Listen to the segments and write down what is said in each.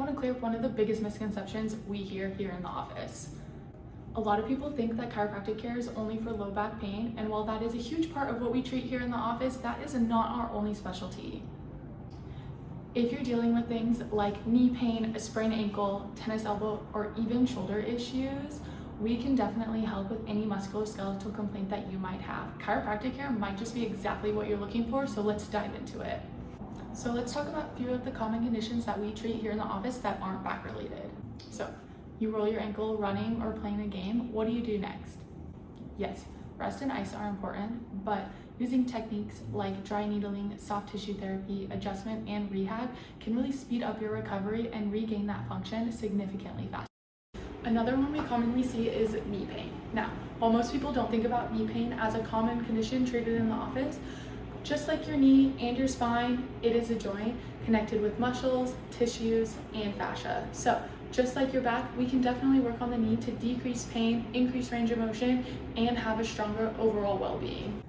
want to clear up one of the biggest misconceptions we hear here in the office. A lot of people think that chiropractic care is only for low back pain, and while that is a huge part of what we treat here in the office, that is not our only specialty. If you're dealing with things like knee pain, a sprained ankle, tennis elbow, or even shoulder issues, we can definitely help with any musculoskeletal complaint that you might have. Chiropractic care might just be exactly what you're looking for, so let's dive into it. So let's talk about a few of the common conditions that we treat here in the office that aren't back related. So you roll your ankle running or playing a game, what do you do next? Yes, rest and ice are important, but using techniques like dry needling, soft tissue therapy, adjustment, and rehab can really speed up your recovery and regain that function significantly faster. Another one we commonly see is knee pain. Now, while most people don't think about knee pain as a common condition treated in the office, just like your knee and your spine, it is a joint connected with muscles, tissues, and fascia. So just like your back, we can definitely work on the knee to decrease pain, increase range of motion, and have a stronger overall well-being.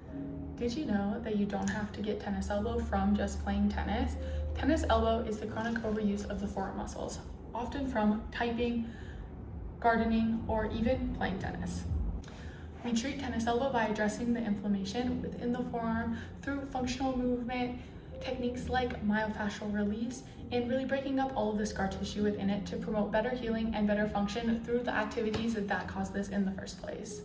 Did you know that you don't have to get tennis elbow from just playing tennis? Tennis elbow is the chronic overuse of the forearm muscles, often from typing, gardening, or even playing tennis. We treat tennis elbow by addressing the inflammation within the forearm through functional movement, techniques like myofascial release, and really breaking up all of the scar tissue within it to promote better healing and better function through the activities that caused this in the first place.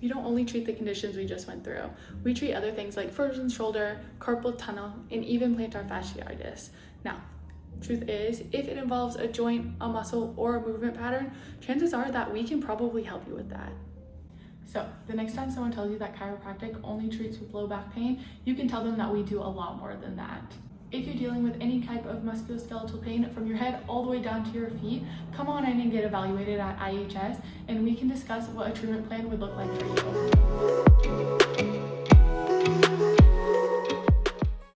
We don't only treat the conditions we just went through. We treat other things like frozen shoulder, carpal tunnel, and even plantar fasciitis. Now, truth is, if it involves a joint, a muscle, or a movement pattern, chances are that we can probably help you with that. So the next time someone tells you that chiropractic only treats with low back pain, you can tell them that we do a lot more than that. If you're dealing with any type of musculoskeletal pain from your head all the way down to your feet, come on in and get evaluated at IHS, and we can discuss what a treatment plan would look like for you.